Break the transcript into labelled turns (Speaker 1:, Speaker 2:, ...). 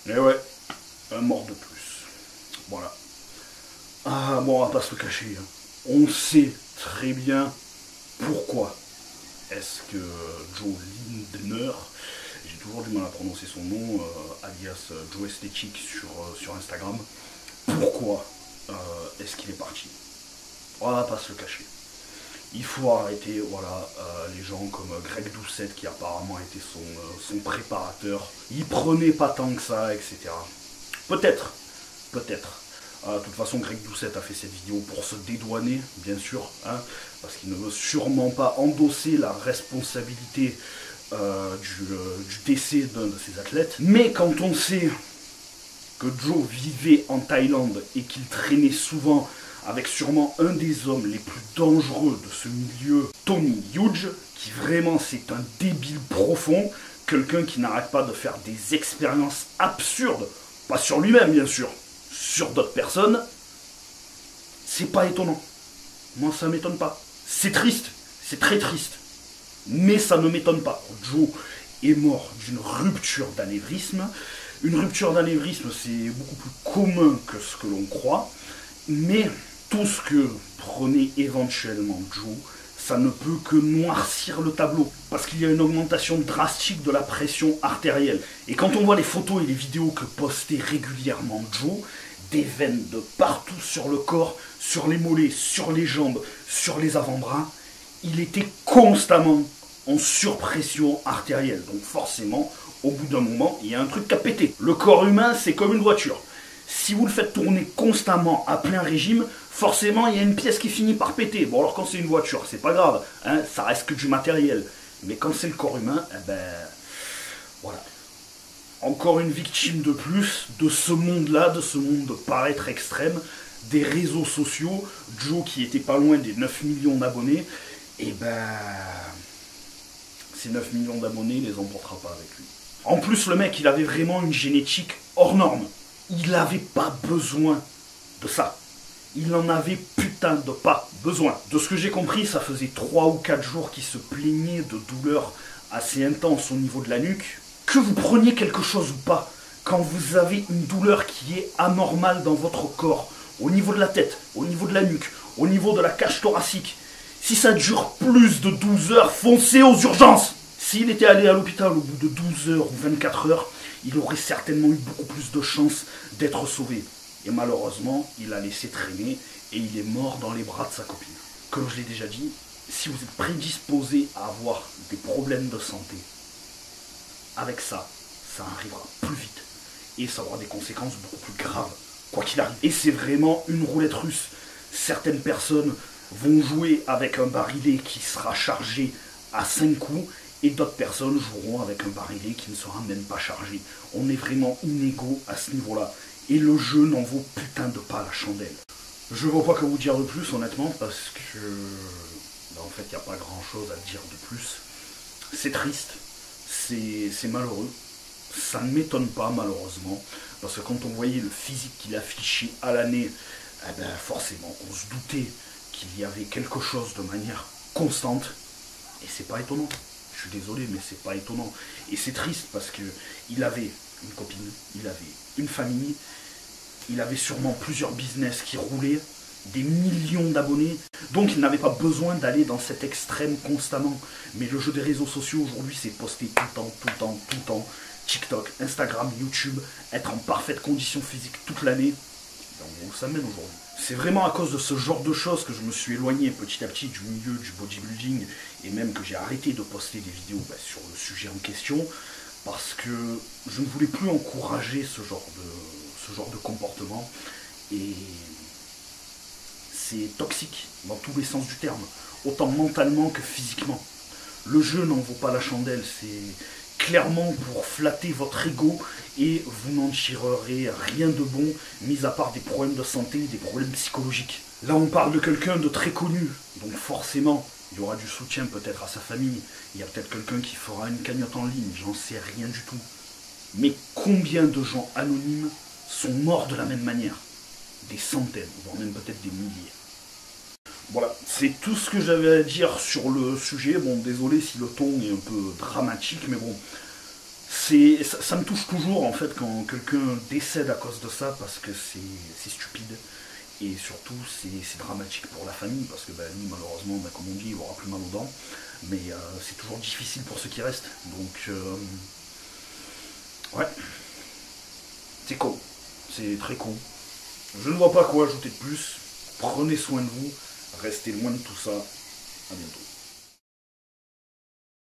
Speaker 1: Et ouais, un mort de plus. Voilà. Ah bon, on va pas se le cacher. Hein. On sait très bien pourquoi est-ce que Joe Lindner, j'ai toujours du mal à prononcer son nom, alias Joe Esthétique sur Instagram, pourquoi est-ce qu'il est parti? On va pas se le cacher. Il faut arrêter, voilà, les gens comme Greg Doucette qui apparemment était son préparateur. Il prenait pas tant que ça, etc. Peut-être, peut-être. De toute façon, Greg Doucette a fait cette vidéo pour se dédouaner, bien sûr, hein, parce qu'il ne veut sûrement pas endosser la responsabilité du décès d'un de ses athlètes. Mais quand on sait que Joe vivait en Thaïlande et qu'il traînait souvent avec sûrement un des hommes les plus dangereux de ce milieu, Tony Hughes, qui vraiment c'est un débile profond, quelqu'un qui n'arrête pas de faire des expériences absurdes, pas sur lui-même bien sûr, sur d'autres personnes, c'est pas étonnant. Moi ça m'étonne pas. C'est triste, c'est très triste, mais ça ne m'étonne pas. Joe est mort d'une rupture d'anévrisme. Une rupture d'anévrisme c'est beaucoup plus commun que ce que l'on croit, mais tout ce que prenait éventuellement Joe, ça ne peut que noircir le tableau, parce qu'il y a une augmentation drastique de la pression artérielle. Et quand on voit les photos et les vidéos que postait régulièrement Joe, des veines de partout sur le corps, sur les mollets, sur les jambes, sur les avant-bras, il était constamment en surpression artérielle. Donc forcément, au bout d'un moment, il y a un truc qui a pété. Le corps humain, c'est comme une voiture. Si vous le faites tourner constamment à plein régime, forcément il y a une pièce qui finit par péter. Bon alors quand c'est une voiture, c'est pas grave, hein, ça reste que du matériel. Mais quand c'est le corps humain, eh ben voilà. Encore une victime de plus de ce monde-là, de ce monde de paraître extrême, des réseaux sociaux. Joe qui était pas loin des 9 millions d'abonnés, et ben ces 9 millions d'abonnés, il les emportera pas avec lui. En plus le mec il avait vraiment une génétique hors norme. Il n'avait pas besoin de ça. Il en avait putain de pas besoin. De ce que j'ai compris, ça faisait 3 ou 4 jours qu'il se plaignait de douleurs assez intenses au niveau de la nuque. Que vous preniez quelque chose ou pas, quand vous avez une douleur qui est anormale dans votre corps, au niveau de la tête, au niveau de la nuque, au niveau de la cage thoracique, si ça dure plus de 12 heures, foncez aux urgences. S'il était allé à l'hôpital au bout de 12 heures ou 24 heures, il aurait certainement eu beaucoup plus de chances d'être sauvé. Et malheureusement, il a laissé traîner et il est mort dans les bras de sa copine. Comme je l'ai déjà dit, si vous êtes prédisposé à avoir des problèmes de santé, avec ça, ça arrivera plus vite. Et ça aura des conséquences beaucoup plus graves, quoi qu'il arrive. Et c'est vraiment une roulette russe. Certaines personnes vont jouer avec un barillet qui sera chargé à 5 coups, et d'autres personnes joueront avec un barillet qui ne sera même pas chargé. On est vraiment inégaux à ce niveau-là. Et le jeu n'en vaut putain de pas la chandelle. Je vois pas que vous dire de plus, honnêtement, parce que... en fait, il n'y a pas grand-chose à dire de plus. C'est triste, c'est malheureux. Ça ne m'étonne pas, malheureusement, parce que quand on voyait le physique qu'il affichait à l'année, eh ben, forcément, on se doutait qu'il y avait quelque chose de manière constante. Et c'est pas étonnant. Je suis désolé, mais c'est pas étonnant. Et c'est triste parce que il avait une copine, il avait une famille, il avait sûrement plusieurs business qui roulaient, des millions d'abonnés. Donc il n'avait pas besoin d'aller dans cet extrême constamment. Mais le jeu des réseaux sociaux aujourd'hui, c'est poster tout le temps, tout le temps, tout le temps. TikTok, Instagram, YouTube, être en parfaite condition physique toute l'année. Donc ça mène aujourd'hui. C'est vraiment à cause de ce genre de choses que je me suis éloigné petit à petit du milieu du bodybuilding et même que j'ai arrêté de poster des vidéos sur le sujet en question parce que je ne voulais plus encourager ce genre de comportement et c'est toxique dans tous les sens du terme, autant mentalement que physiquement. Le jeu n'en vaut pas la chandelle, c'est clairement pour flatter votre ego et vous n'en tirerez rien de bon, mis à part des problèmes de santé, des problèmes psychologiques. Là on parle de quelqu'un de très connu, donc forcément il y aura du soutien peut-être à sa famille, il y a peut-être quelqu'un qui fera une cagnotte en ligne, j'en sais rien du tout. Mais combien de gens anonymes sont morts de la même manière? Des centaines, voire même peut-être des milliers. Voilà, c'est tout ce que j'avais à dire sur le sujet. Bon, désolé si le ton est un peu dramatique, mais bon, ça me touche toujours en fait quand quelqu'un décède à cause de ça parce que c'est stupide et surtout c'est dramatique pour la famille parce que ben, lui malheureusement ben, comme on dit il aura plus mal aux dents mais c'est toujours difficile pour ceux qui restent donc ouais c'est con, c'est très con. Je ne vois pas quoi ajouter de plus. Prenez soin de vous, restez loin de tout ça. À bientôt.